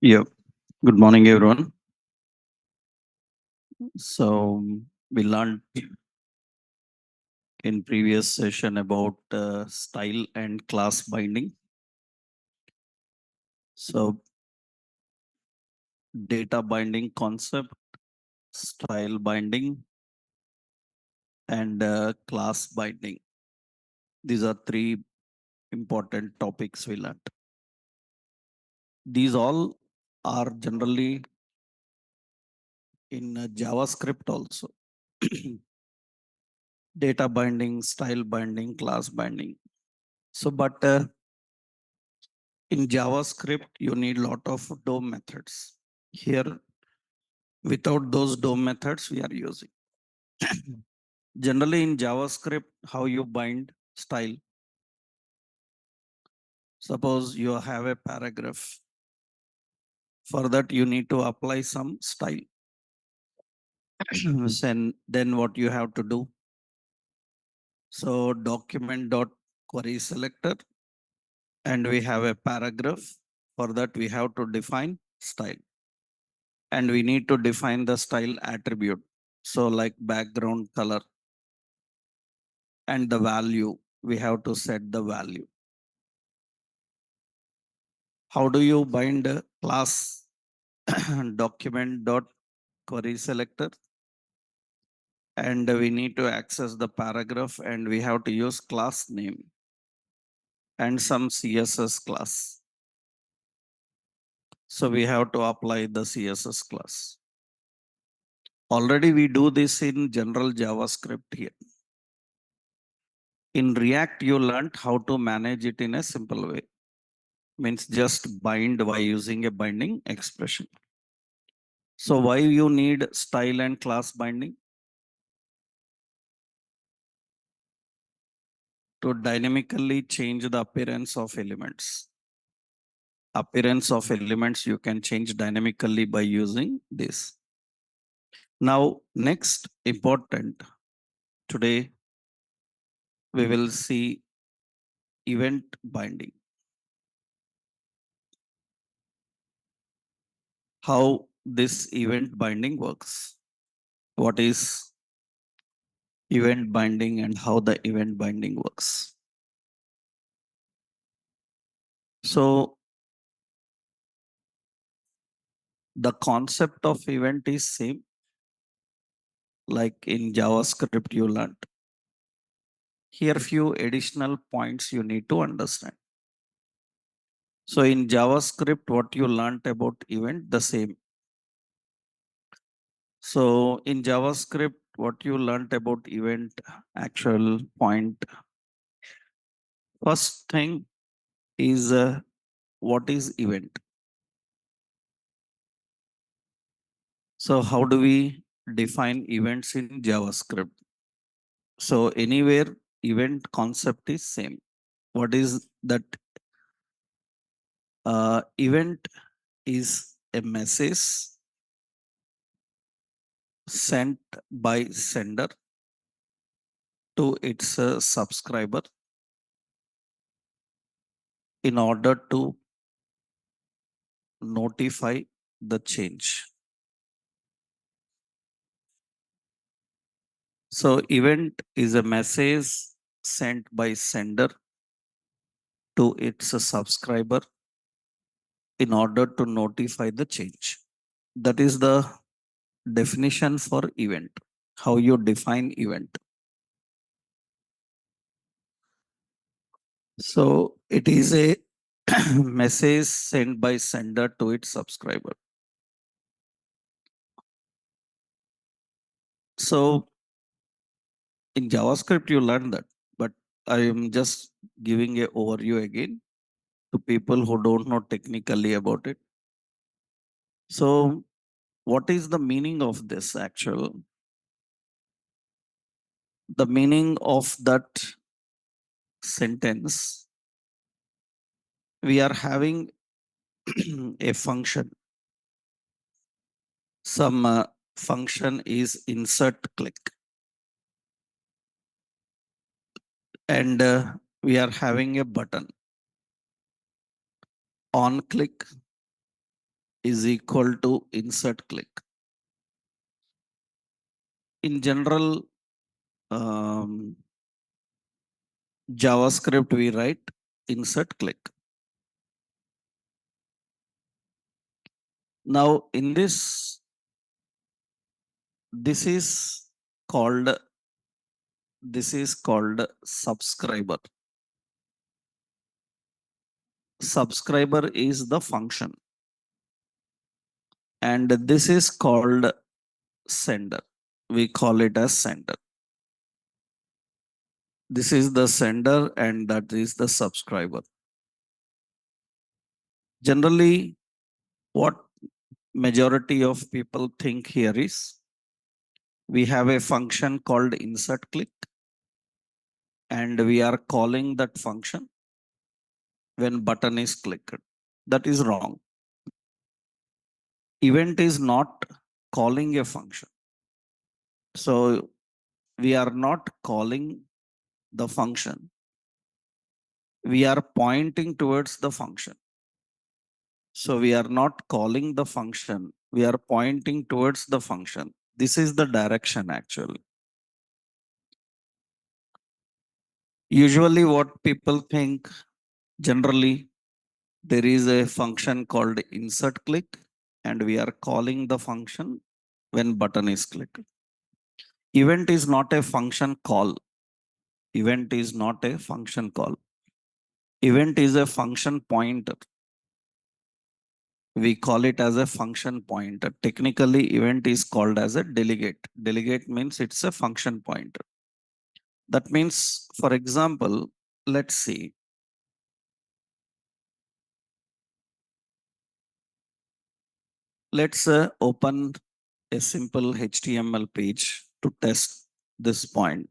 Yeah, good morning, everyone. So we learned in previous session about style and class binding. So data binding concept, style binding, and class binding. These are three important topics we learned. These all are generally in JavaScript also. Data binding, style binding, class binding. So, but in JavaScript, you need lot of DOM methods. Here, without those DOM methods, we are using. Generally, in JavaScript, how you bind style. Suppose you have a paragraph. For that, you need to apply some style. Then what you have to do? So document dot query selector, and we have a paragraph. For that, we have to define style. And we need to define the style attribute. So like background color and the value, we have to set the value. How do you bind a class? Document dot query selector, and we need to access the paragraph, and we have to use class name and some CSS class. So we have to apply the CSS class. Already we do this in general JavaScript here. In React, you learned how to manage it in a simple way. Means just bind by using a binding expression. So why you need style and class binding? To dynamically change the appearance of elements. Appearance of elements you can change dynamically by using this. Now, next important, today we will see event binding. How this event binding works. What is event binding and how the event binding works. So the concept of event is same like in JavaScript you learned. Here few additional points you need to understand. So in JavaScript, what you learned about event, the same. So in JavaScript, what you learned about event, actual point. First thing is what is event? So how do we define events in JavaScript? So anywhere event concept is same. What is that? Event is a message sent by sender to its subscriber in order to notify the change. So event is a message sent by sender to its subscriber in order to notify the change. That is the definition for event. How you define event. So it is a message sent by sender to its subscriber. So in JavaScript you learn that, but I am just giving a overview again to people who don't know technically about it. So what is the meaning of this actual? The meaning of that sentence, we are having a function. Some function is insert click, and we are having a button on click is equal to insert click. In general, JavaScript we write insert click. Now in this called this is called subscriber. Subscriber is the function, and this is called sender. We call it as sender. This is the sender and that is the subscriber. Generally, what majority of people think here is we have a function called insert click and we are calling that function when button is clicked. That is wrong. Event is not calling a function. So we are not calling the function. We are pointing towards the function. So we are not calling the function. We are pointing towards the function. This is the direction actually. Usually what people think generally there is a function called insert click and we are calling the function when button is clicked. Event is not a function call. Event is not a function call. Event is a function pointer. We call it as a function pointer. Technically, event is called as a delegate. Delegate means it's a function pointer. That means, for example, let's see. Let's open a simple HTML page to test this point.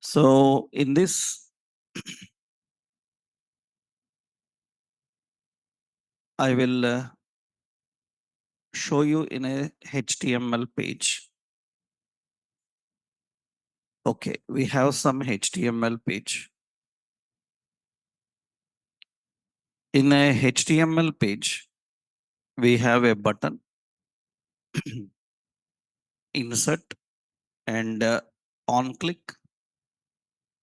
So in this, I will show you in a HTML page. Okay, we have some HTML page. In a HTML page, we have a button, insert, and on click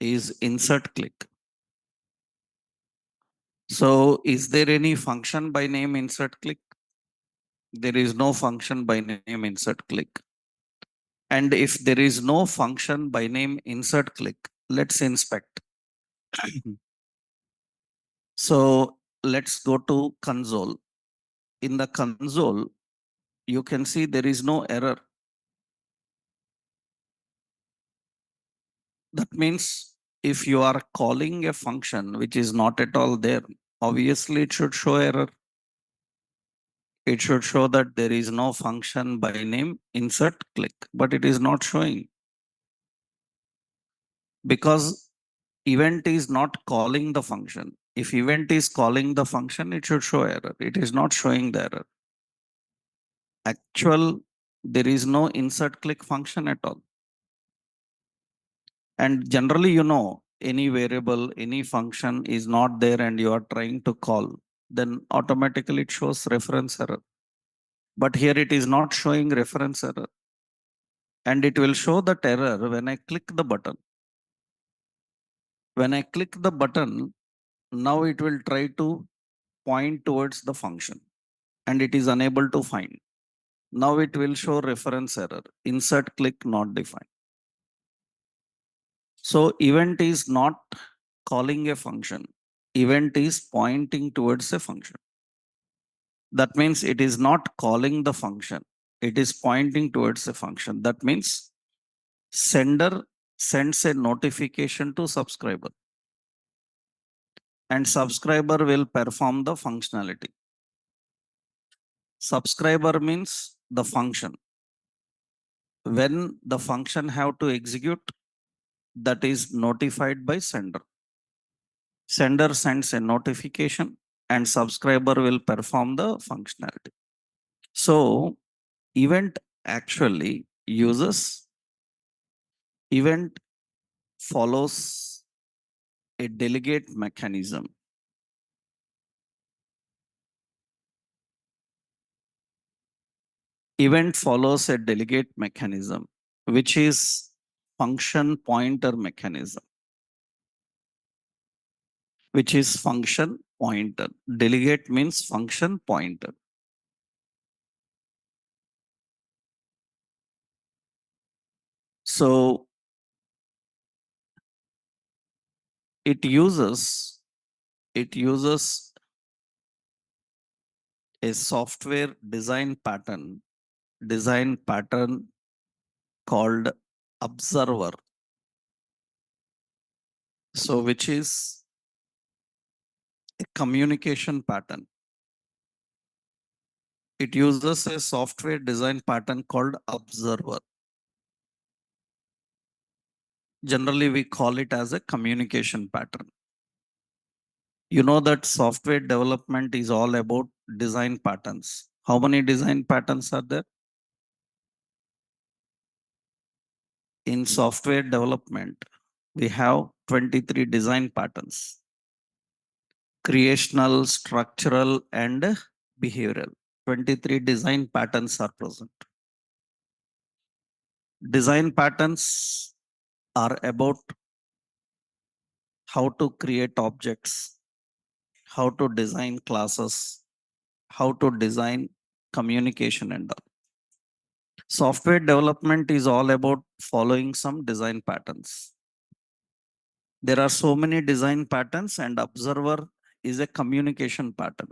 is insert click. So is there any function by name insert click? There is no function by name insert click. And if there is no function by name insert click, let's inspect. So let's go to console. In the console, you can see there is no error. That means if you are calling a function which is not at all there, obviously it should show error. It should show that there is no function by name insert click, but it is not showing because event is not calling the function. If event is calling the function, it should show error. It is not showing the error. Actual, there is no insert click function at all. And generally, any variable, any function is not there and you are trying to call, then automatically it shows reference error. But here it is not showing reference error. And it will show that error when I click the button. When I click the button, now it will try to point towards the function and it is unable to find. Now it will show reference error, insert click not defined. So event is not calling a function. Event is pointing towards a function. That means it is not calling the function. It is pointing towards a function. That means sender sends a notification to subscriber and subscriber will perform the functionality. Subscriber means the function. When the function have to execute, that is notified by sender. Sender sends a notification and subscriber will perform the functionality. So event actually uses event follows a delegate mechanism. Event follows a delegate mechanism, which is function pointer mechanism, which is function pointer. Delegate means function pointer. So it uses a software design pattern called observer. So which is a communication pattern. It uses a software design pattern called observer. Generally, we call it as a communication pattern. You know that software development is all about design patterns. How many design patterns are there? In software development, we have 23 design patterns: creational, structural, and behavioral. 23 design patterns are present. Design patterns are about how to create objects, how to design classes, how to design communication and all. Software development is all about following some design patterns. There are so many design patterns, and observer is a communication pattern.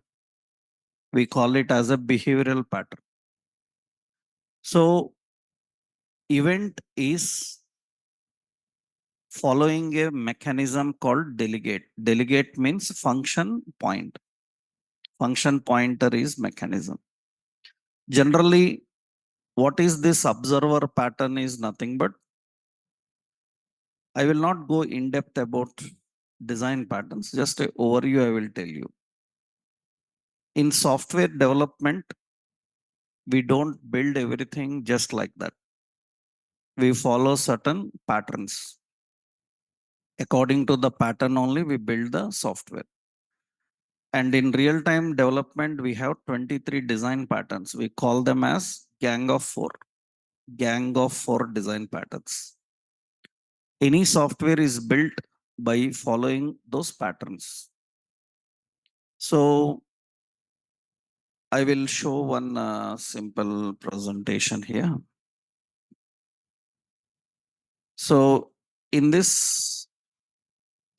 We call it as a behavioral pattern. So event is following a mechanism called delegate. Delegate means function point. Function pointer is mechanism. Generally, what is this observer pattern is nothing but, I will not go in depth about design patterns, just an overview I will tell you. In software development, we don't build everything just like that. We follow certain patterns. According to the pattern only, we build the software. And in real time development, we have 23 design patterns. We call them as gang of four. Gang of four design patterns. Any software is built by following those patterns. So I will show one simple presentation here. So in this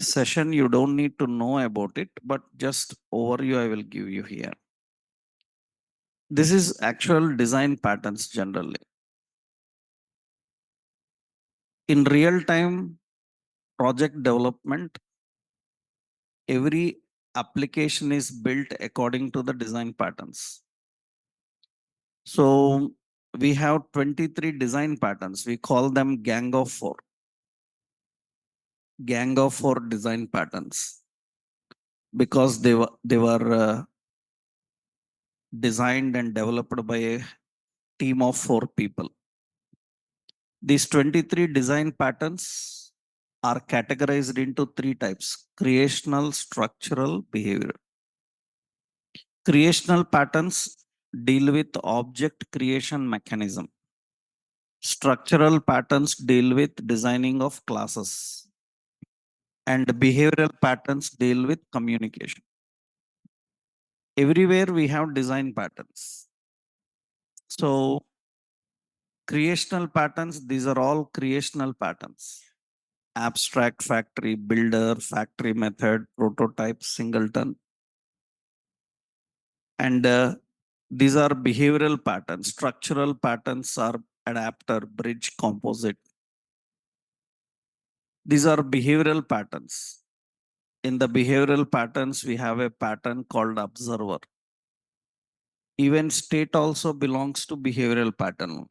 session, you don't need to know about it, but just overview I will give you here. This is actual design patterns generally. In real time project development, every application is built according to the design patterns. So we have 23 design patterns. We call them gang of four. Gang of four design patterns because they were designed and developed by a team of four people. These 23 design patterns are categorized into three types: creational, structural, behavioral. Creational patterns deal with object creation mechanism. Structural patterns deal with designing of classes. And behavioral patterns deal with communication. Everywhere we have design patterns. So creational patterns, these are all creational patterns: abstract, factory, builder, factory method, prototype, singleton. And these are behavioral patterns. Structural patterns are adapter, bridge, composite. These are behavioral patterns. In the behavioral patterns, we have a pattern called observer. Even state also belongs to behavioral pattern.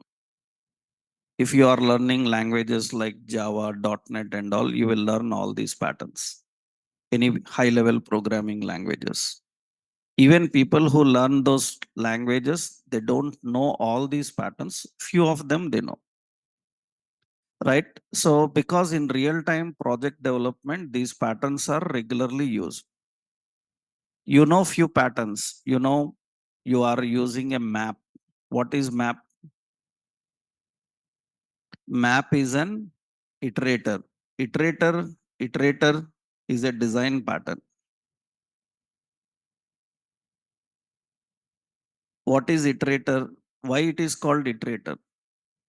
If you are learning languages like Java, .NET and all, you will learn all these patterns. Any high level programming languages. Even people who learn those languages, they don't know all these patterns. Few of them they know. right? So because in real time project development, these patterns are regularly used. You know few patterns, you are using a map. What is map? Map is an iterator. Iterator, iterator is a design pattern. What is iterator? Why it is called iterator?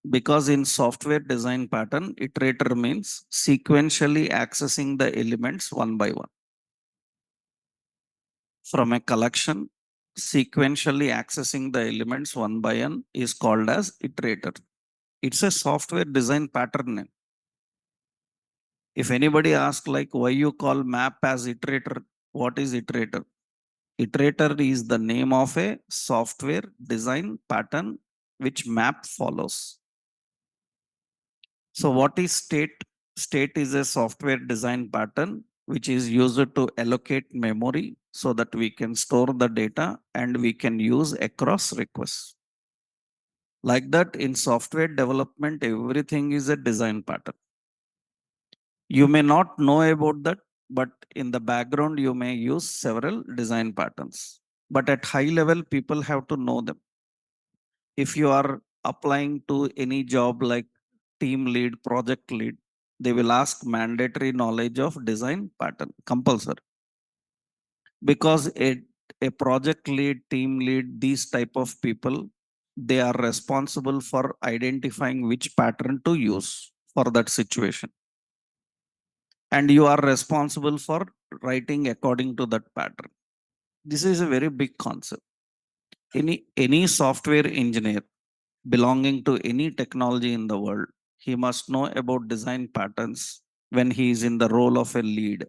Because in software design pattern, iterator means sequentially accessing the elements one by one. From a collection, sequentially accessing the elements one by one is called as iterator. It's a software design pattern name. If anybody asks like why you call map as iterator, what is iterator? Iterator is the name of a software design pattern which map follows. So what is state? State is a software design pattern which is used to allocate memory so that we can store the data and we can use across requests. Like that in software development, everything is a design pattern. You may not know about that, but in the background, you may use several design patterns. But at high level, people have to know them. If you are applying to any job like team lead, project lead, they will ask mandatory knowledge of design pattern, compulsory. Because a project lead, team lead, these type of people, they are responsible for identifying which pattern to use for that situation. And you are responsible for writing according to that pattern. This is a very big concept. Any software engineer belonging to any technology in the world, he must know about design patterns when he is in the role of a lead,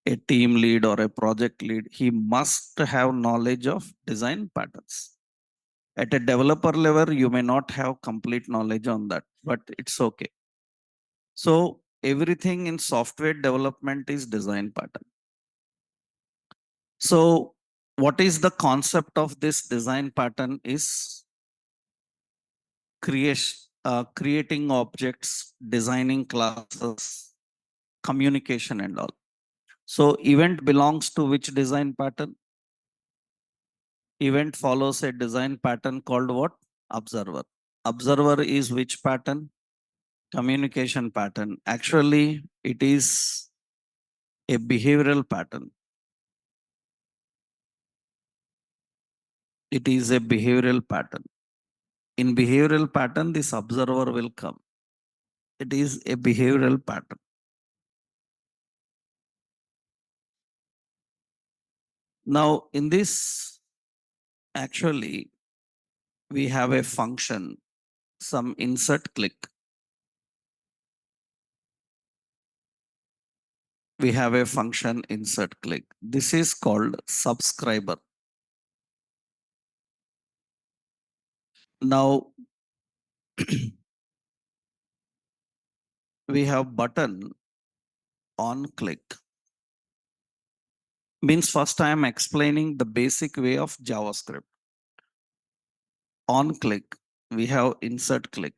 a team lead or a project lead. He must have knowledge of design patterns. At a developer level, you may not have complete knowledge on that, but it's okay. So everything in software development is design pattern. So what is the concept of this design pattern is creating objects, designing classes, communication and all. So event belongs to which design pattern? Event follows a design pattern called what? Observer. Observer is which pattern? Communication pattern. Actually, it is a behavioral pattern. It is a behavioral pattern. In behavioral pattern, this observer will come. It is a behavioral pattern. Now, in this, actually, we have a function, some insert click. We have a function insert click. This is called subscriber. Now, we have button on click. Means first I am explaining the basic way of JavaScript. On click, we have insert click.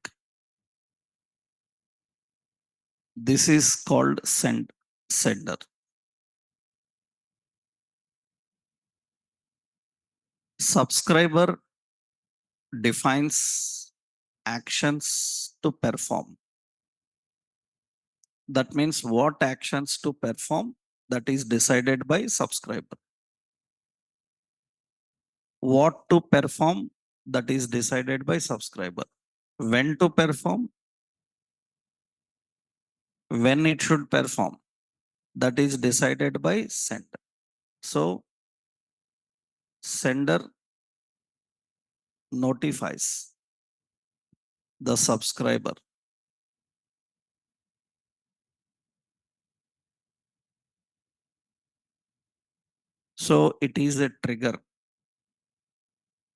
This is called sender. Subscriber defines actions to perform. That means what actions to perform, that is decided by subscriber. What to perform, that is decided by subscriber. When to perform, when it should perform, that is decided by sender. So sender notifies the subscriber. So it is a trigger.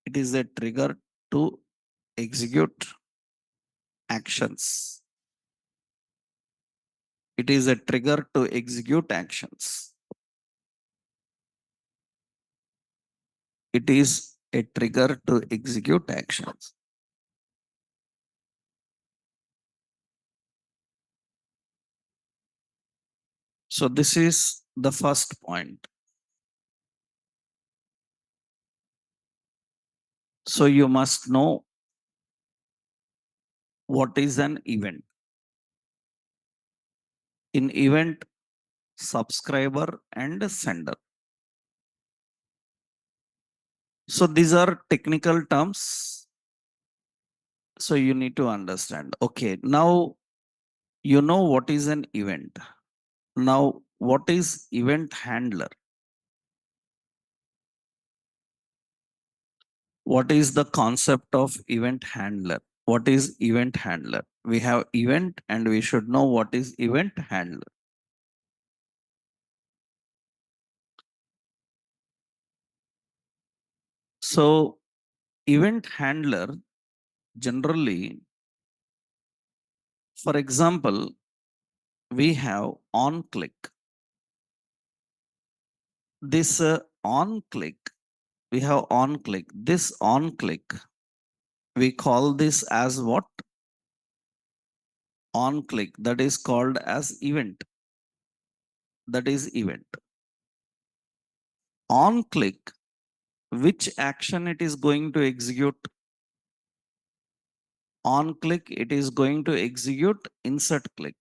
It is a trigger to execute actions. It is a trigger to execute actions. It is a trigger to execute actions. So this is the first point. So you must know what is an event. In event, subscriber and sender. So these are technical terms. So you need to understand. Okay, now you know what is an event. Now, what is event handler? What is the concept of event handler? What is event handler? We have event and we should know what is event handler. So, event handler generally, for example, we have on click. This on click, we have on click. This on click, we call this as what? On click. That is called as event. That is event. On click, which action it is going to execute? On click, it is going to execute insert click.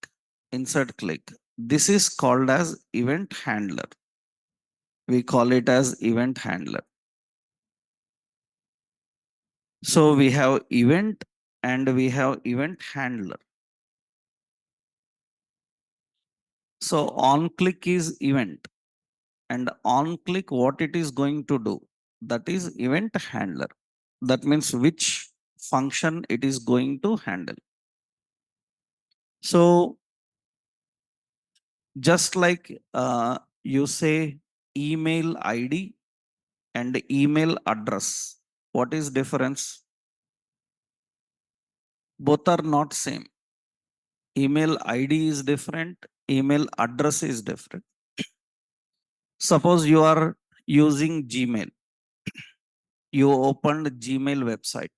Insert click. This is called as event handler. We call it as event handler. So we have event and we have event handler. So on click is event, and on click what it is going to do, that is event handler. That means which function it is going to handle. So just like you say email ID and email address, what is difference? Both are not same. Email ID is different, email address is different. Suppose you are using Gmail, you opened Gmail website.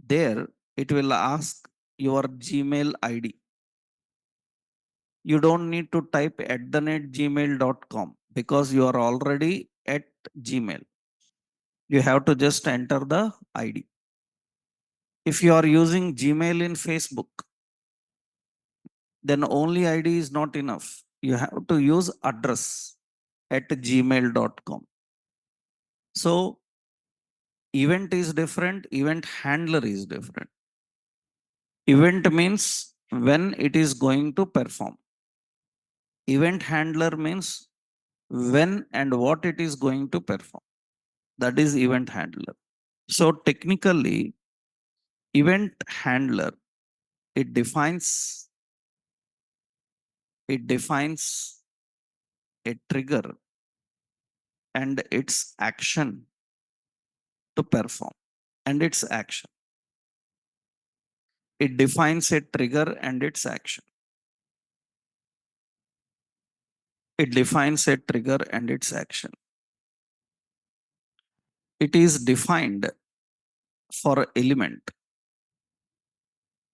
There it will ask your Gmail ID. You don't need to type @gmail.com because you are already at Gmail. You have to just enter the ID. If you are using Gmail in Facebook, then only ID is not enough. You have to use address @gmail.com. So event is different, event handler is different. Event means when it is going to perform. Event handler means when and what it is going to perform. That is event handler. So technically, event handler, it defines it defines a trigger and its action to perform and its action. It defines a trigger and its action. It defines a trigger and its action. It is defined for element.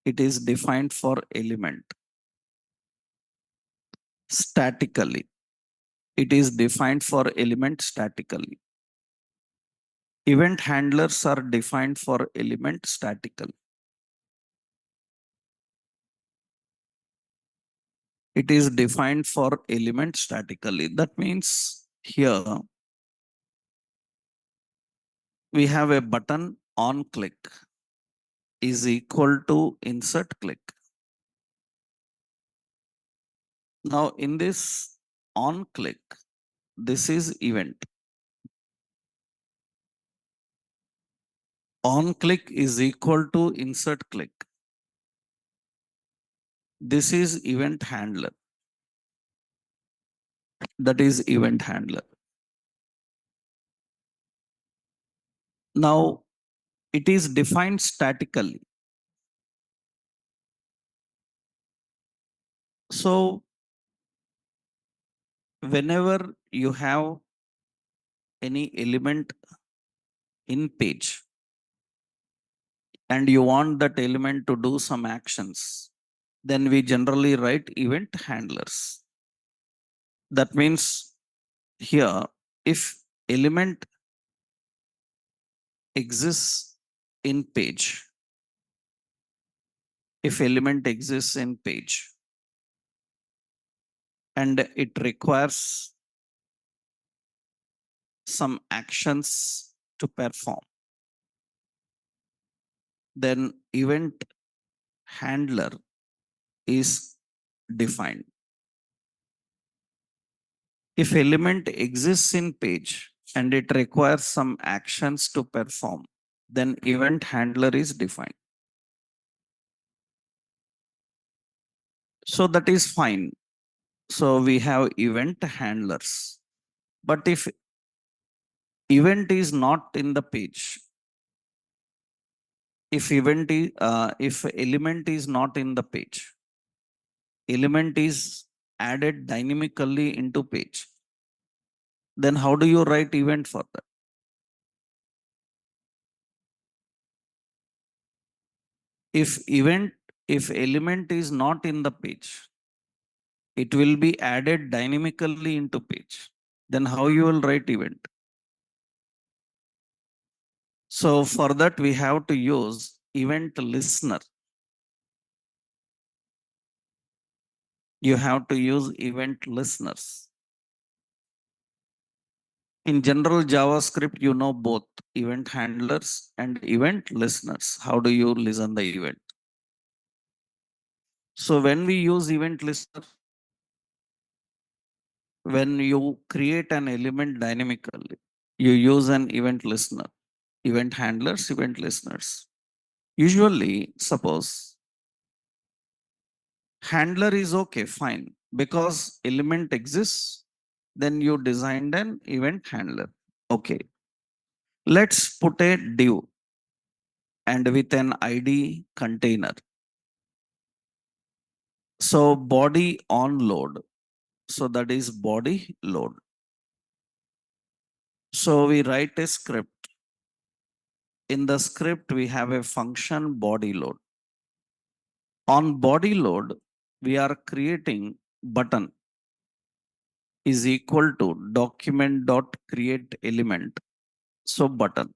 It is defined for element statically. It is defined for element statically. Event handlers are defined for element statically. It is defined for element statically. That means here we have a button on click is equal to insert click. Now in this on click, this is event. On click is equal to insert click. This is event handler. That is event handler. Now it is defined statically. So whenever you have any element in page and you want that element to do some actions, then we generally write event handlers. That means here, if element exists in page, if element exists in page and it requires some actions to perform, then event handler is defined. If element exists in page and it requires some actions to perform, then event handler is defined. So that is fine. So we have event handlers. But if event is not in the page, if element is not in the page, element is added dynamically into page, then how do you write event for that? If element is not in the page, it will be added dynamically into page. Then how you will write event? So for that we have to use event listener. You have to use event listeners. In general JavaScript, you know both event handlers and event listeners. How do you listen the event? So when we use event listener, when you create an element dynamically, you use an event listener, event handlers, event listeners. Usually, suppose handler is okay, fine, because element exists, then you designed an event handler. Okay, let's put a div and with an ID container. So body on load. So that is body load. So we write a script. In the script, we have a function body load. On body load, we are creating button is equal to document dot create element. So button.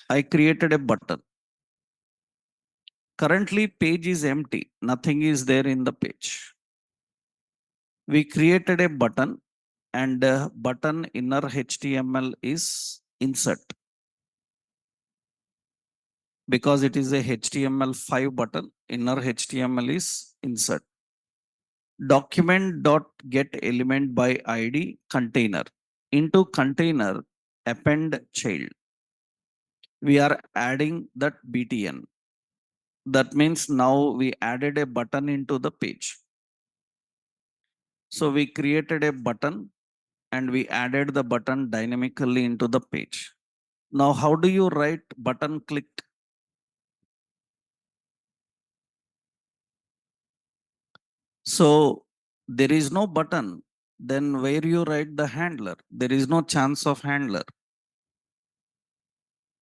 I created a button. Currently, page is empty. Nothing is there in the page. We created a button and button inner HTML is insert because it is a HTML5 button. Inner HTML is insert. Document dot get element by ID container. Into container append child. We are adding that btn. That means now we added a button into the page. So we created a button and we added the button dynamically into the page. Now, how do you write button click? So there is no button. Then where you write the handler? There is no chance of handler.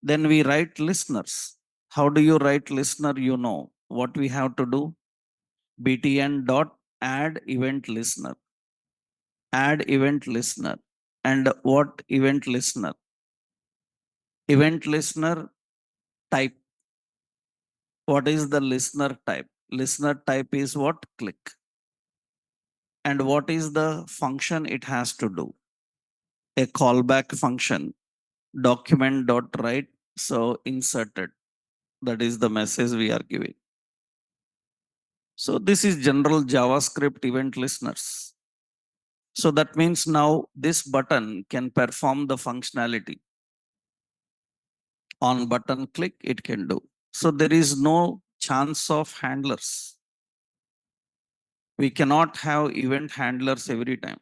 Then we write listeners. How do you write listener? You know what we have to do. btn dot add event listener. Add event listener. And what event listener? Event listener type. What is the listener type? Listener type is what? Click. And what is the function it has to do? A callback function. Document dot write. So inserted. That is the message we are giving. So this is general JavaScript event listeners. So that means now this button can perform the functionality. On button click, it can do. So there is no chance of handlers. We cannot have event handlers every time.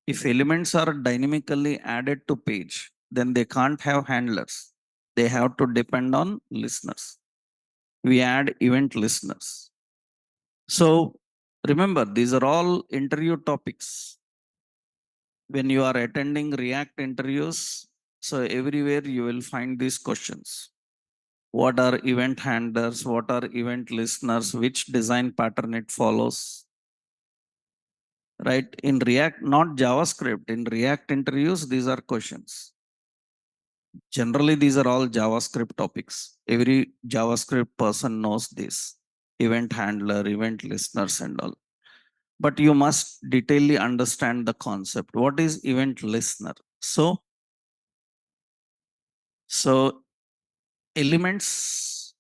If elements are dynamically added to page, then they can't have handlers. They have to depend on listeners. We add event listeners. So remember, these are all interview topics. When you are attending React interviews, so everywhere you will find these questions. What are event handlers? What are event listeners? Which design pattern it follows? right? In React, not JavaScript. In React interviews, these are questions. Generally, these are all JavaScript topics. Every JavaScript person knows this. Event handler, event listeners, and all. But you must detailedly understand the concept. What is event listener? So elements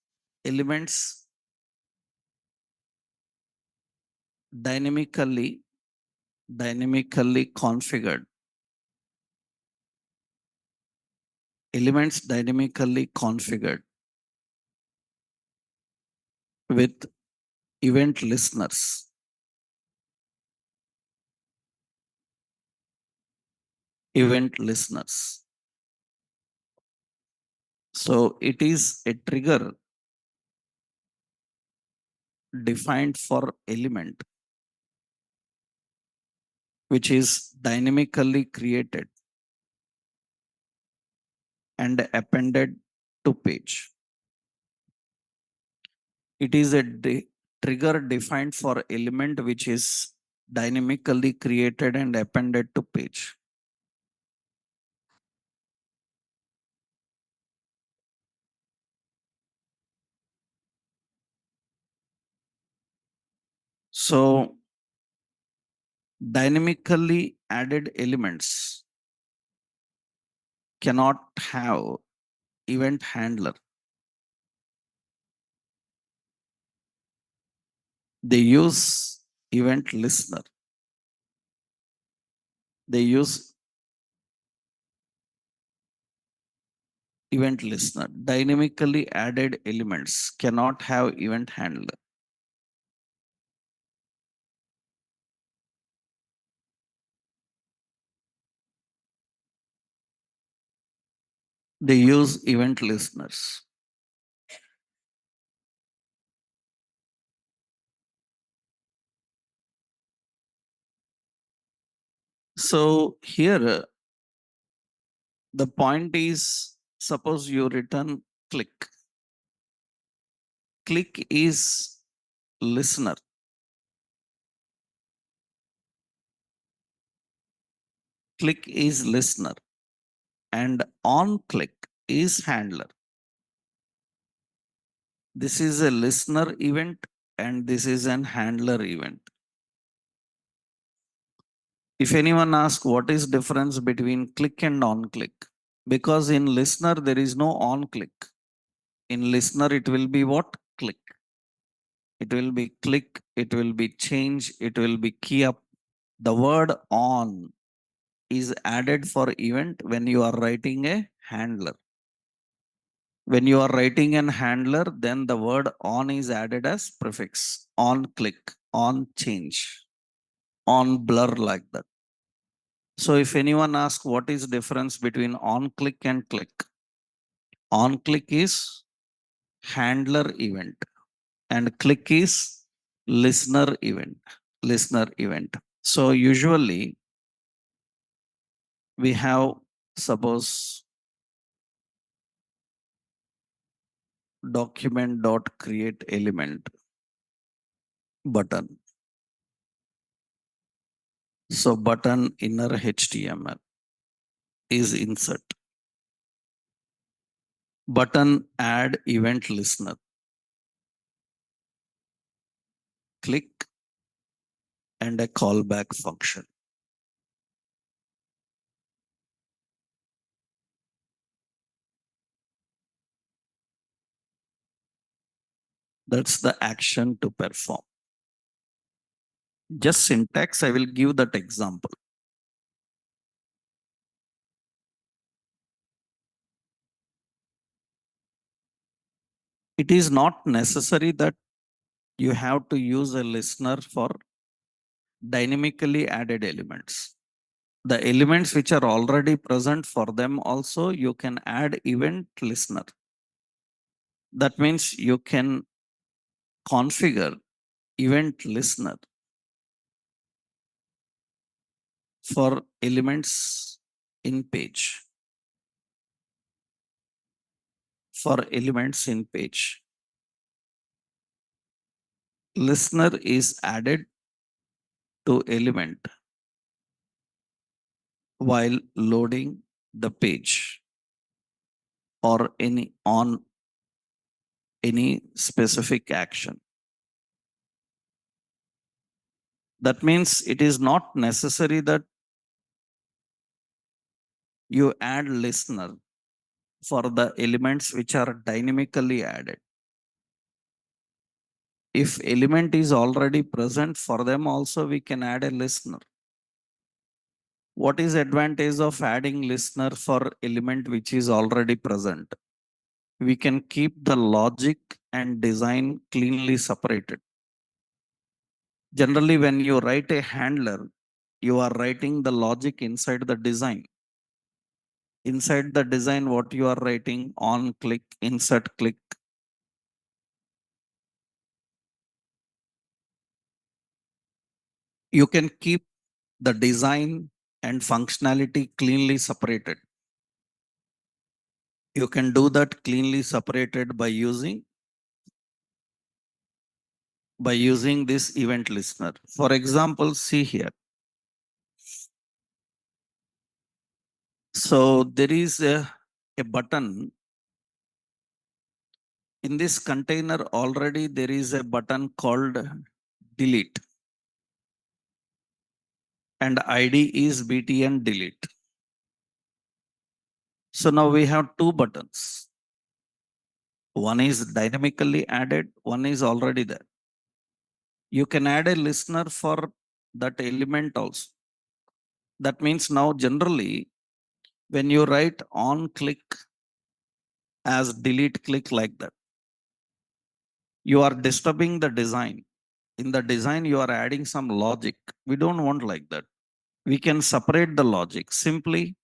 dynamically configured. Elements dynamically configured with event listeners. Event listeners. So it is a trigger defined for element which is dynamically created and appended to page. It is a trigger defined for element which is dynamically created and appended to page. So dynamically added elements cannot have event handler. They use event listener. They use event listener. Dynamically added elements cannot have event handler. They use event listeners. So here the point is, suppose you return click. Click is listener. Click is listener and on click is handler. This is a listener event and this is an handler event. If anyone asks what is difference between click and on click, because in listener there is no on click. In listener it will be what? Click. It will be click, it will be change, it will be key up. The word on is added for event when you are writing a handler. When you are writing an handler, then the word on is added as prefix. On click, on change, on blur, like that. So if anyone asks what is difference between on click and click, on click is handler event and click is listener event. Listener event. So usually we have, suppose, document dot create element button. So button inner HTML is insert. Button add event listener. Click and a callback function. That's the action to perform. Just syntax, I will give that example. It is not necessary that you have to use a listener for dynamically added elements. The elements which are already present, for them also you can add event listener. That means you can configure event listener for elements in page. For elements in page, listener is added to element while loading the page or any on any specific action. That means it is not necessary that you add listener for the elements which are dynamically added. If element is already present, for them also we can add a listener. What is advantage of adding listener for element which is already present? We can keep the logic and design cleanly separated. Generally, when you write a handler, you are writing the logic inside the design. Inside the design, what you are writing: on click, insert click. You can keep the design and functionality cleanly separated. You can do that cleanly separated by using this event listener. For example, see here. So there is a button in this container already. There is a button called delete, and ID is btn delete. So now we have two buttons. One is dynamically added, one is already there. You can add a listener for that element also. That means now generally when you write on click as delete click like that, you are disturbing the design. In the design, you are adding some logic. We don't want like that. We can separate the logic. Simply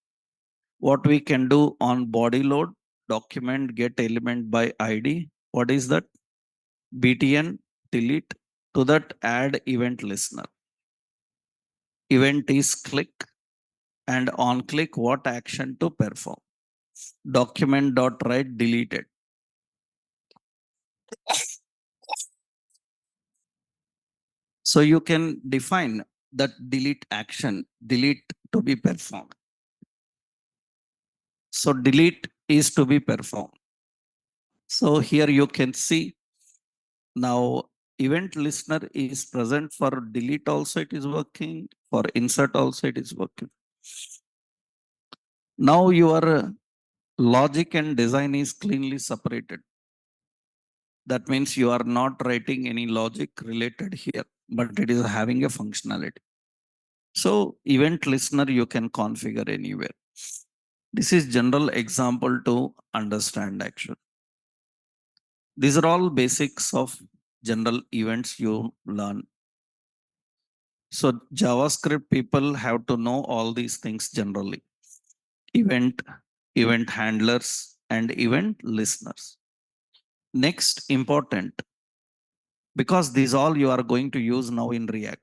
what we can do on body load, document get element by ID. What is that? btn delete. To that add event listener. Event is click, and on click what action to perform. Document dot write deleted. So you can define that delete action, delete to be performed. So delete is to be performed. So here you can see now event listener is present for delete also it is working, for insert also it is working. Now your logic and design is cleanly separated. That means you are not writing any logic related here, but it is having a functionality. So event listener you can configure anywhere. This is general example to understand action. These are all basics of general events you learn. So JavaScript people have to know all these things generally. Event, event handlers, and event listeners. Next, important, because these all you are going to use now in React.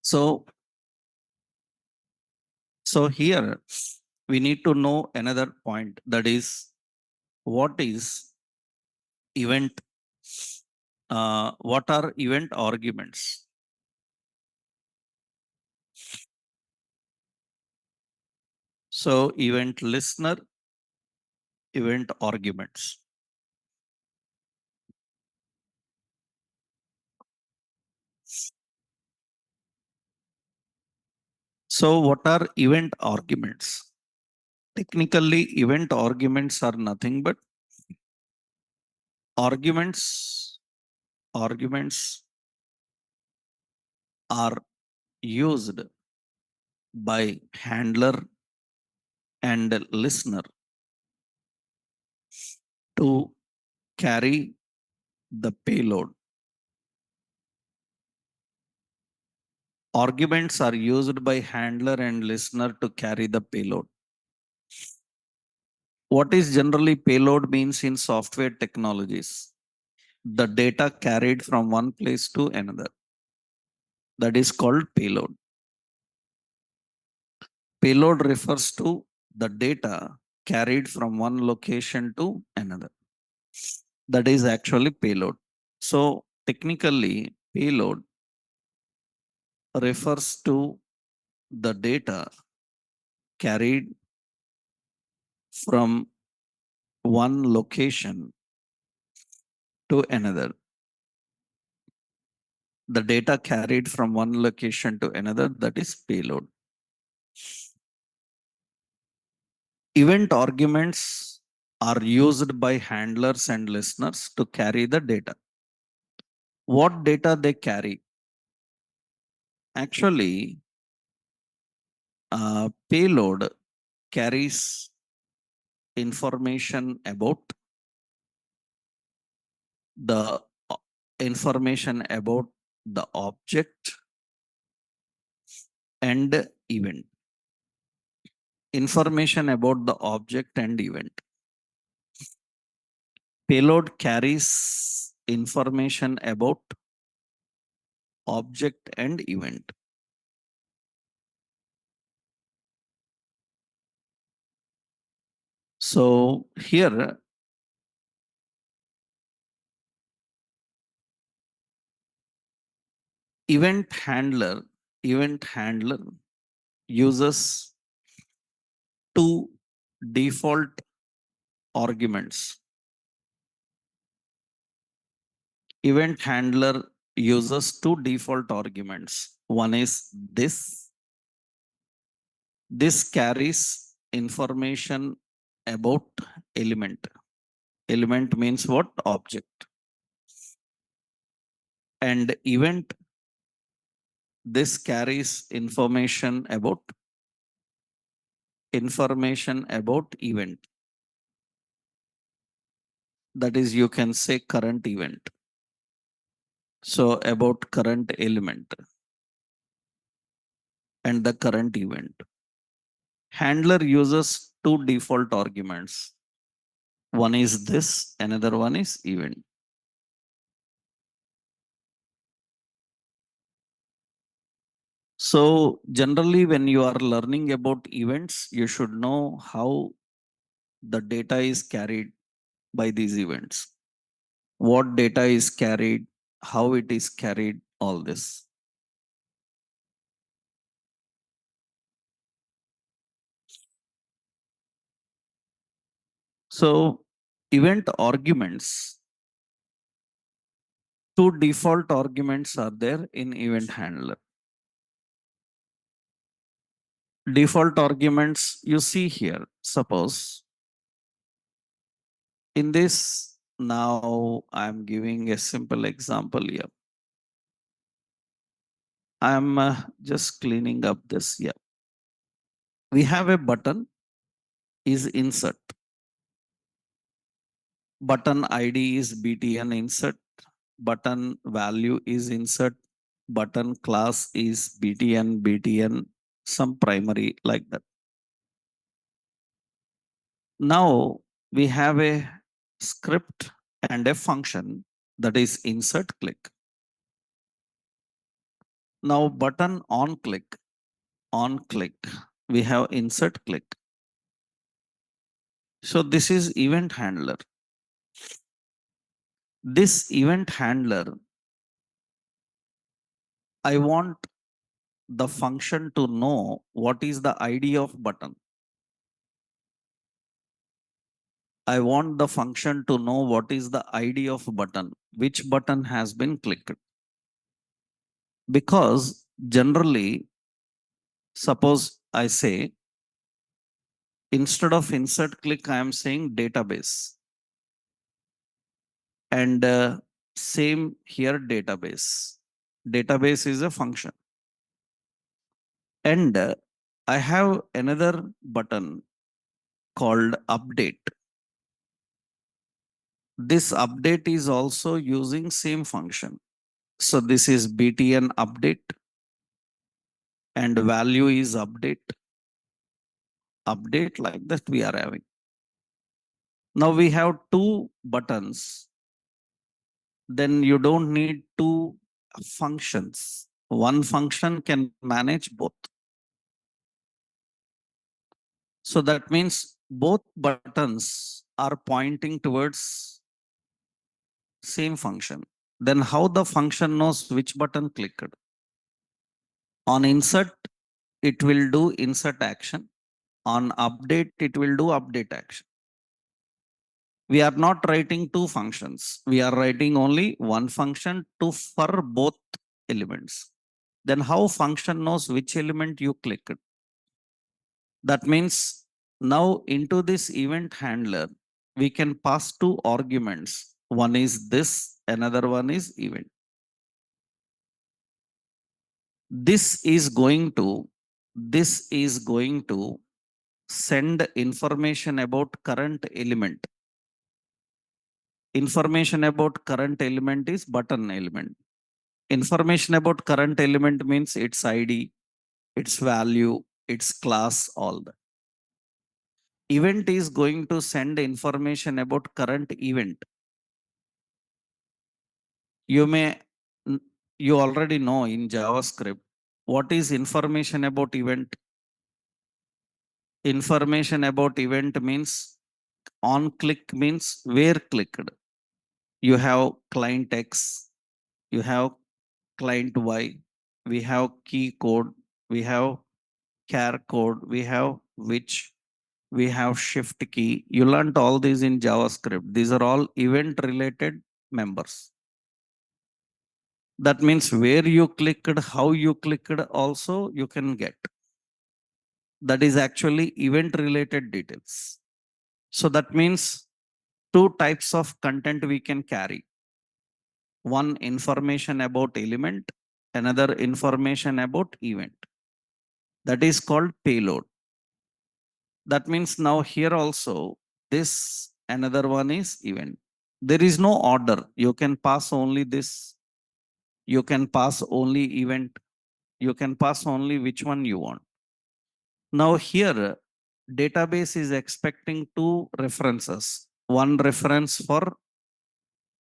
So, so here we need to know another point, that is what is event, what are event arguments? So event listener, event arguments. So what are event arguments? Technically, event arguments are nothing but arguments. Arguments are used by handler and listener to carry the payload. Arguments are used by handler and listener to carry the payload. What is generally payload means in software technologies? The data carried from one place to another. That is called payload. Payload refers to the data carried from one location to another. That is actually payload. So technically, payload refers to the data carried from one location to another. The data carried from one location to another, that is payload. Event arguments are used by handlers and listeners to carry the data. What data they carry? Actually, payload carries information about the information about the object and event. Information about the object and event. Payload carries information about object and event. So here event handler event handler uses two default arguments. Event handler uses two default arguments. One is this. This carries information about element. Element means what? Object. And event, this carries information about event. That is, you can say current event. So about current element and the current event. Handler uses two default arguments. One is this, another one is event. So generally, when you are learning about events, you should know how the data is carried by these events. What data is carried, how it is carried, all this. So event arguments, two default arguments are there in event handler. Default arguments you see here. Suppose in this, now I'm giving a simple example here. I'm just cleaning up this here. We have a button is insert. Button ID is BTN insert. Button value is insert. Button class is BTN, some primary like that. Now we have a script and a function that is insert click. Now button on click, we have insert click. So this is event handler. This event handler, I want the function to know what is the ID of button. I want the function to know what is the ID of button, which button has been clicked. Because generally, suppose I say, instead of insert click, I am saying database. And same here, database. Database is a function. And I have another button called update. This update is also using same function. So this is BTN update and value is update like that we are having. Now we have two buttons. Then you don't need two functions. One function can manage both. So that means both buttons are pointing towards Same function. Then how the function knows which button clicked? On insert, it will do insert action. On update, it will do update action. We are not writing two functions. We are writing only one function to for both elements. Then how function knows which element you clicked? That means now into this event handler, we can pass two arguments. One is this, another one is event. This is going to, this is going to send information about current element. Information about current element is button element. Information about current element means its ID, its value, its class, all that. Event is going to send information about current event. You may, you already know in JavaScript, what is information about event? Information about event means on click means where clicked. You have client X, you have client Y, we have key code, we have char code, we have which, we have shift key. You learned all these in JavaScript. These are all event related members. That means where you clicked, how you clicked also you can get. That is actually event related details. So that means two types of content we can carry. One information about element, another information about event. That is called payload. That means now here also this another one is event. There is no order. You can pass only this. You can pass only event. You can pass only which one you want. Now here database is expecting two references. One reference for,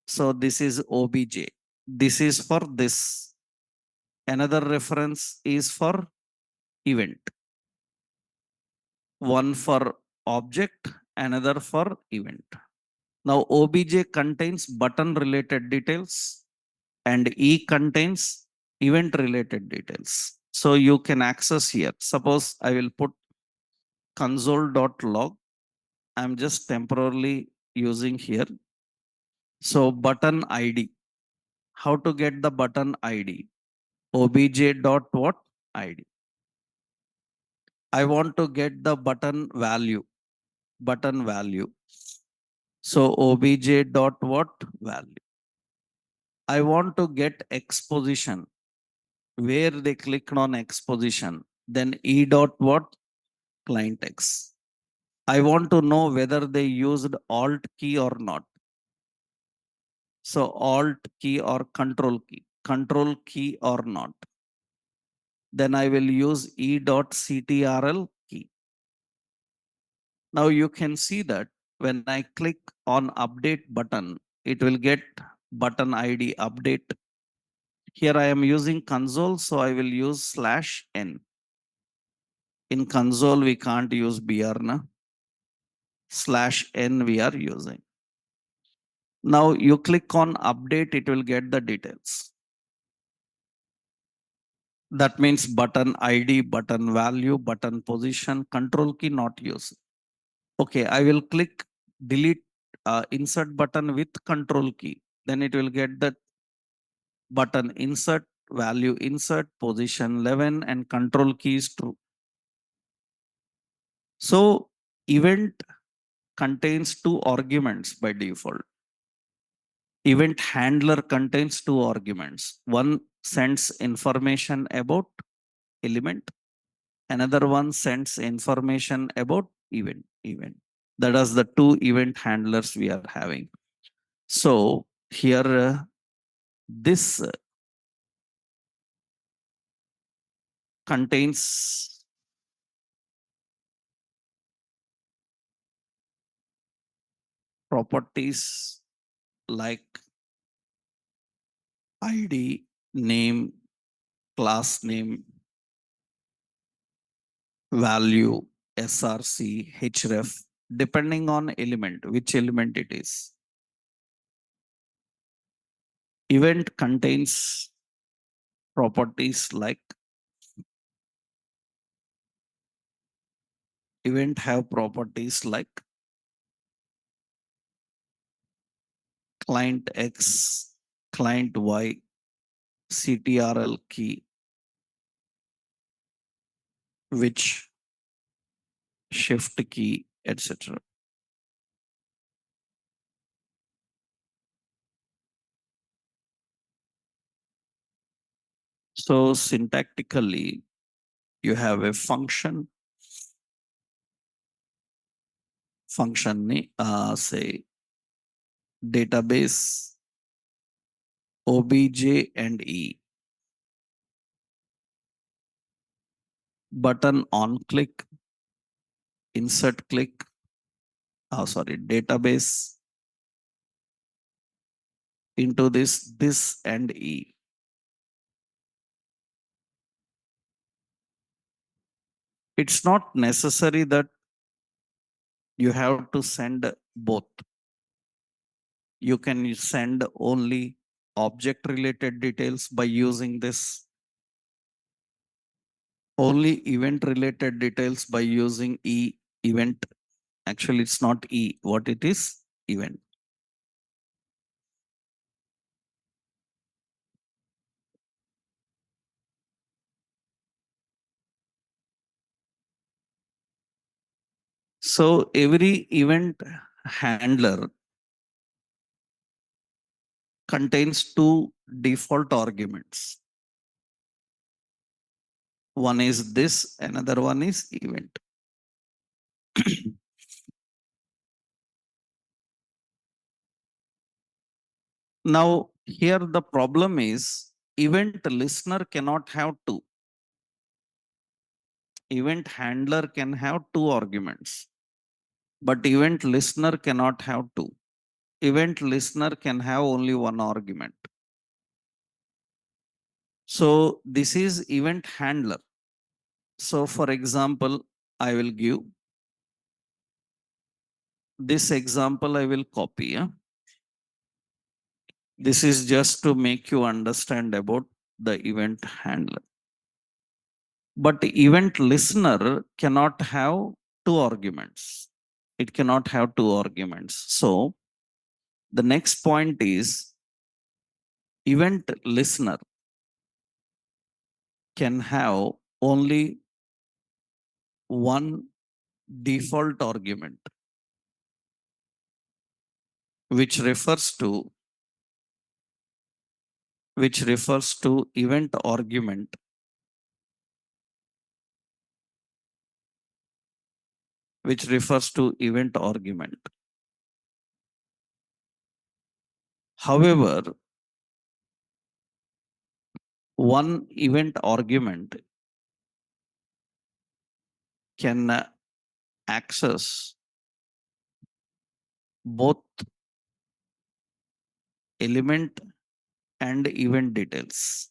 so this is obj. This is for this. Another reference is for event. One for object, another for event. Now obj contains button related details and E contains event related details. So you can access here. Suppose I will put console.log. I'm just temporarily using here. So button ID. How to get the button ID? Obj dot what ID. I want to get the button value. Button value. So obj dot what value. I want to get exposition. Where they clicked on exposition. Then E dot what client X. I want to know whether they used alt key or not. So alt key or control key or not. Then I will use e.ctrl key. Now you can see that when I click on update button, it will get button ID update. Here I am using console, so I will use /n. In console, we can't use br, na? /n we are using. Now you click on update, it will get the details. That means button ID, button value, button position, control key not used. Okay, I will click delete insert button with control key. Then it will get the button insert, value insert, position 11 and control key is true. So event contains two arguments by default. Event handler contains two arguments. One sends information about element. Another one sends information about event. That is the two event handlers we are having. So here this contains properties like ID, name, class name, value, src, href, depending on element, which element it is. Event contains properties like event have properties like client X, client Y, CTRL key, which shift key, etc. So syntactically, you have a function ni say database obj and e button on click insert click sorry database into this and e. It's not necessary that you have to send both. You can send only object related details by using this, only event related details by using e event. Actually, it's not e, what it is? Event. So every event handler contains two default arguments. One is this, another one is event. Now, here the problem is event listener cannot have two. Event handler can have two arguments, but event listener cannot have two. Event listener can have only one argument. So this is event handler. So for example, I will give this example, I will copy. Yeah? This is just to make you understand about the event handler. But event listener cannot have two arguments. It cannot have two arguments. So the next point is event listener can have only one default argument, which refers to event argument, which refers to event argument. However, one event argument can access both element and event details.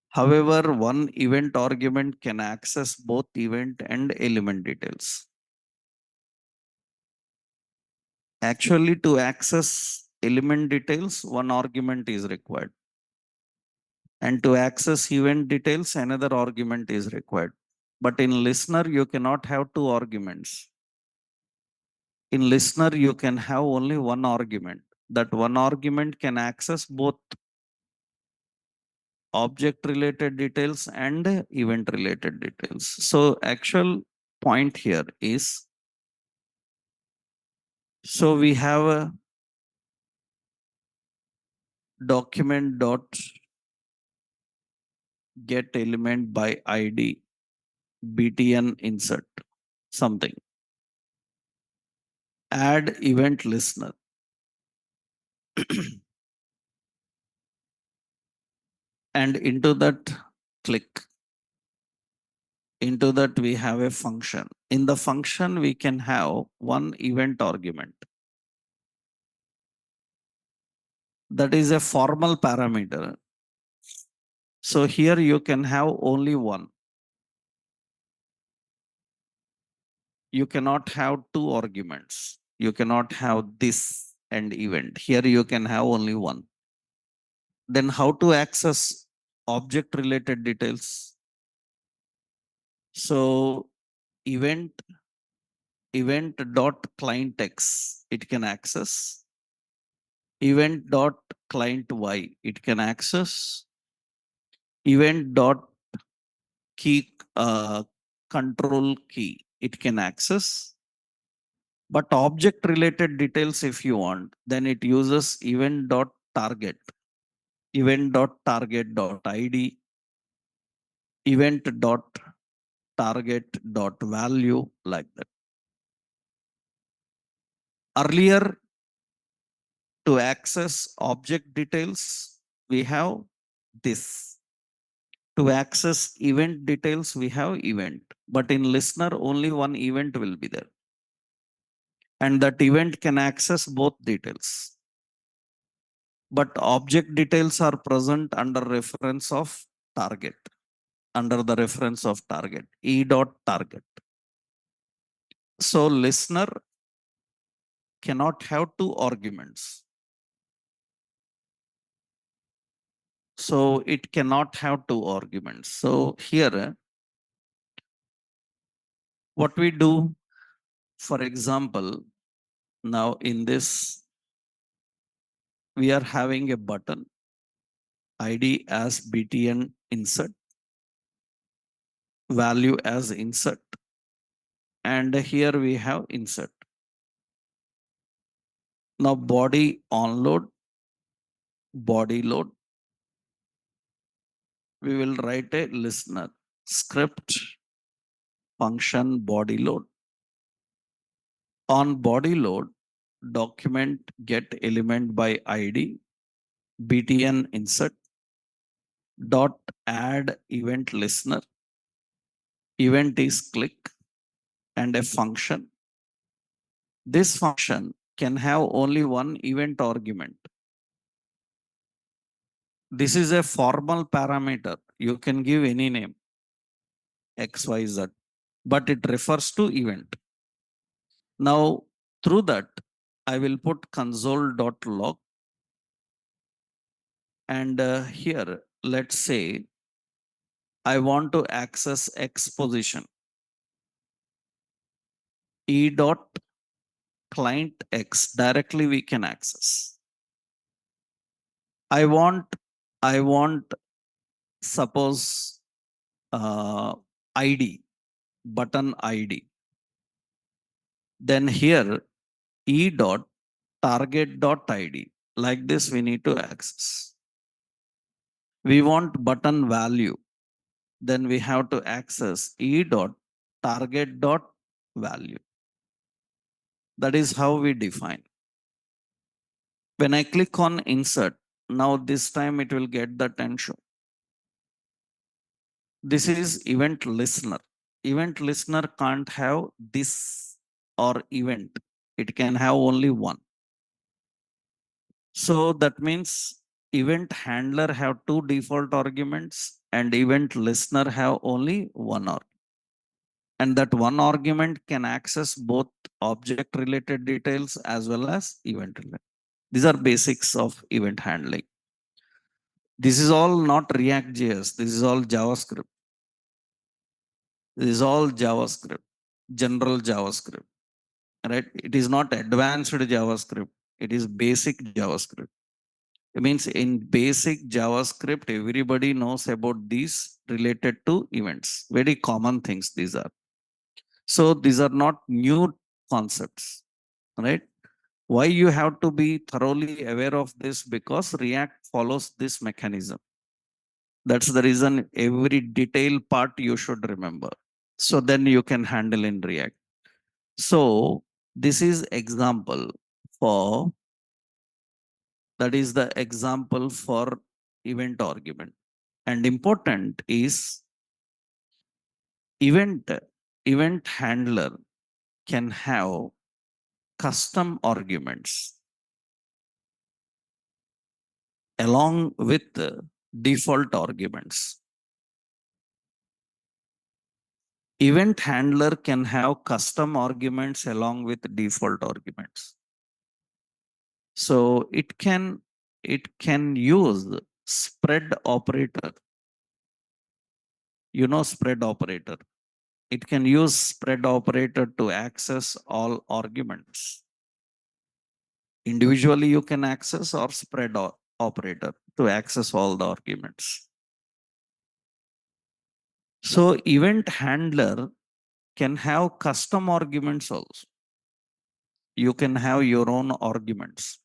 However, one event argument can access both event and element details. Actually, to access element details, one argument is required. And to access event details, another argument is required. But in listener, you cannot have two arguments. In listener, you can have only one argument. That one argument can access both object related details and event related details. So actual point here is, so we have a document dot get element by id btn insert something, add event listener. And into that click, into that we have a function. In the function, we can have one event argument. That is a formal parameter. So here you can have only one. You cannot have two arguments. You cannot have this and event. Here you can have only one. Then how to access object related details? So event dot client X, it can access. Event dot client Y, it can access. Event dot key control key, it can access. But object related details, if you want, then it uses event dot target, event dot target dot id, event dot target dot value, like that. Earlier, to access object details, we have this. To access event details, we have event. But in listener, only one event will be there. And that event can access both details. But object details are present under reference of target, under the reference of target, e dot target. So listener cannot have two arguments. So it cannot have two arguments. So here, what we do, for example, now in this, we are having a button ID as BTN insert, value as insert, and here we have insert. Now body onload, body load, we will write a listener script function body load. On body load, document get element by ID, BTN insert, dot add event listener. Event is click and a function. This function can have only one event argument. This is a formal parameter. You can give any name, XYZ, but it refers to event. Now, through that, I will put console.log. And here, let's say I want to access X position. E dot client X, directly we can access. I want, suppose, ID, button ID. Then here, E dot target dot ID. Like this, we need to access. We want button value. Then we have to access E dot target dot value. That is how we define. When I click on insert, now this time it will get the attention. This is event listener. Event listener can't have this or event. It can have only one. So that means event handler have two default arguments and event listener have only one argument. And that one argument can access both object related details as well as event related. These are basics of event handling. This is all not React.js. This is all JavaScript. This is all JavaScript, general JavaScript, right? It is not advanced JavaScript. It is basic JavaScript. It means in basic JavaScript, everybody knows about these related to events. Very common things these are. So these are not new concepts, right? Why you have to be thoroughly aware of this? Because React follows this mechanism. That's the reason every detail part you should remember. So then you can handle in React. So this is example for, that is the example for event argument. And important is event event handler can have custom arguments along with default arguments. Event handler can have custom arguments along with default arguments. So it can use spread operator. You know spread operator. It can use spread operator to access all arguments. Individually you can access, or spread operator to access all the arguments. So event handler can have custom arguments also. You can have your own arguments.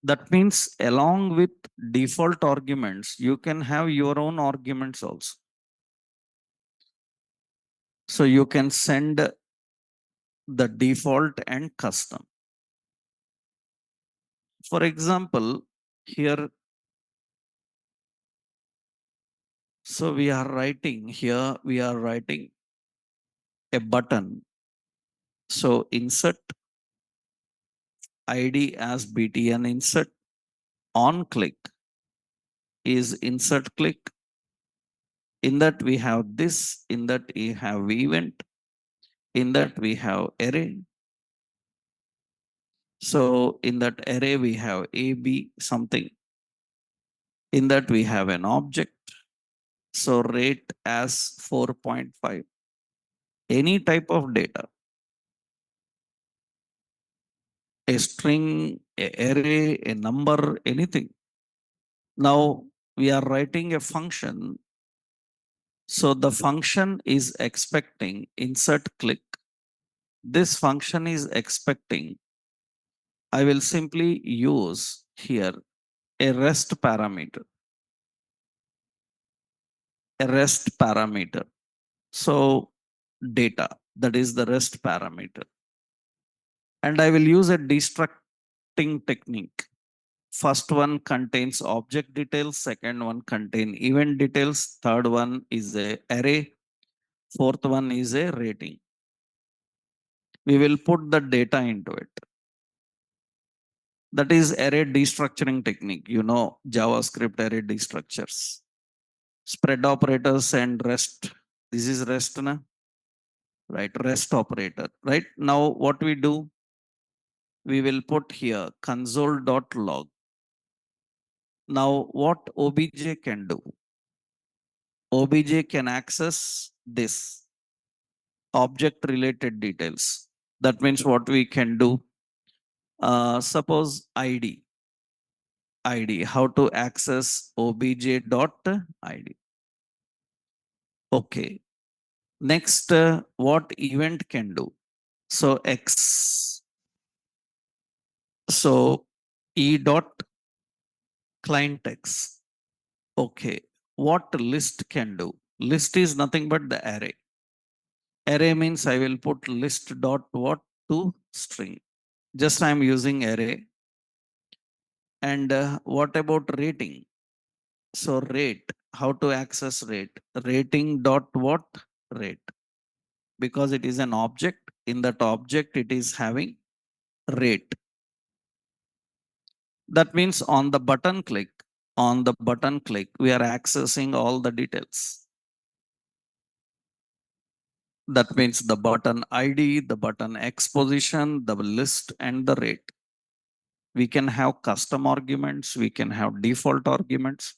That means along with default arguments, you can have your own arguments also. So you can send the default and custom. For example, here, so we are writing a button. So insert ID as BTN insert. On click is insert click. In that we have this, in that we have event, in that we have array. So in that array we have A, B, something. In that we have an object. So rate as 4.5. Any type of data, a string, a array, a number, anything. Now we are writing a function. So the function is expecting insert click. This function is expecting, I will simply use here a rest parameter. A rest parameter. So data, that is the rest parameter. And I will use a destructing technique. First one contains object details, second one contain event details, third one is a array, fourth one is a rating. We will put the data into it. That is array destructuring technique. You know JavaScript array destructures. Spread operators and rest. This is rest, na? Right? Rest operator. Right? Now what we do? We will put here console.log. Now what OBJ can do? OBJ can access this object related details. That means what we can do, suppose ID, how to access obj.id. Okay. Next, what event can do? So X, so E dot client X. Okay. What list can do? List is nothing but the array. Array means I will put list dot what to string. Just I'm using array. And what about rating? So rate, how to access rate? Rating dot what? Rate. Because it is an object. In that object, it is having rate. That means on the button click, we are accessing all the details. That means the button ID, the button X position, the list, and the rate. We can have custom arguments. We can have default arguments.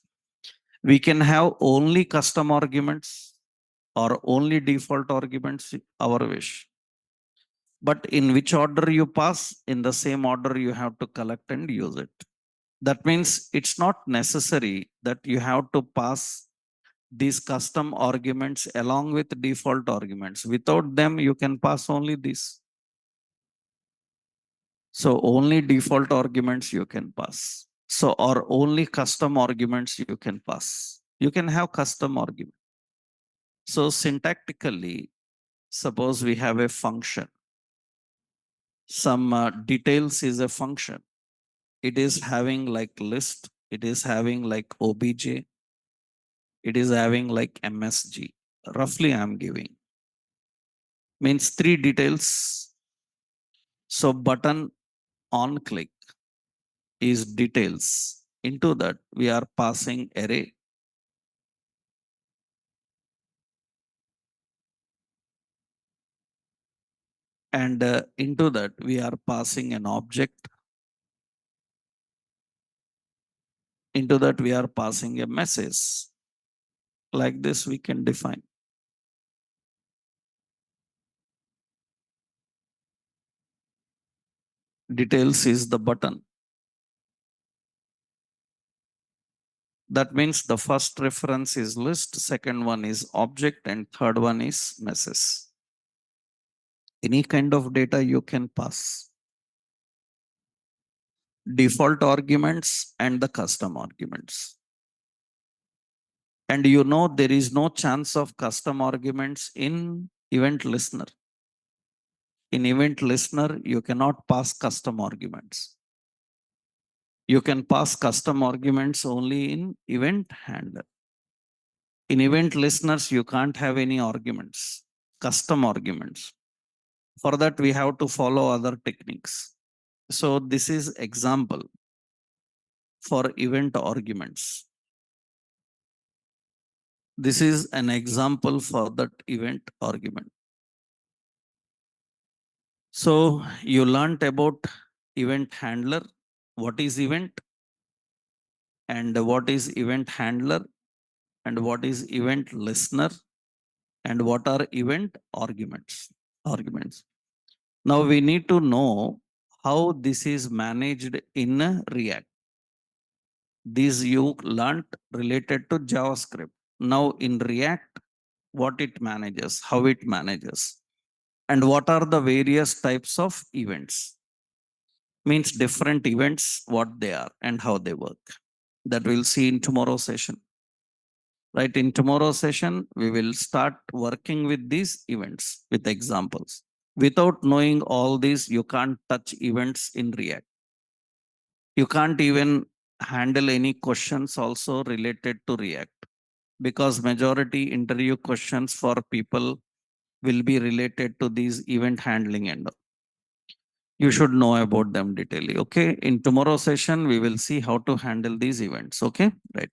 We can have only custom arguments or only default arguments, our wish. But in which order you pass, in the same order you have to collect and use it. That means it's not necessary that you have to pass these custom arguments along with default arguments. Without them, you can pass only this. So only default arguments you can pass. So or only custom arguments you can pass. You can have custom argument. So syntactically, suppose we have a function. Some details is a function. It is having like list. It is having like obj. It is having like MSG. Roughly I'm giving. Means 3 details. So button on click is details. Into that we are passing array. And into that, we are passing an object. Into that, we are passing a message. Like this, we can define. Details is the button. That means the first reference is list, second one is object, and third one is message. Any kind of data you can pass. Default arguments and the custom arguments. And you know there is no chance of custom arguments in event listener. In event listener, you cannot pass custom arguments. You can pass custom arguments only in event handler. In event listeners, you can't have any arguments, custom arguments. For that, we have to follow other techniques. So this is example for event arguments. This is an example for that event argument. So you learned about event handler, what is event, and what is event handler, and what is event listener, and what are event arguments. Now we need to know how this is managed in React. These you learnt related to JavaScript. Now in React, what it manages, how it manages, and what are the various types of events. Means different events, what they are and how they work. That we'll see in tomorrow's session. Right, in tomorrow's session, we will start working with these events with examples. Without knowing all these, you can't touch events in React. You can't even handle any questions also related to React, because majority interview questions for people will be related to these event handling and all. You should know about them detailedly. Okay. In tomorrow's session, we will see how to handle these events. Okay. Right.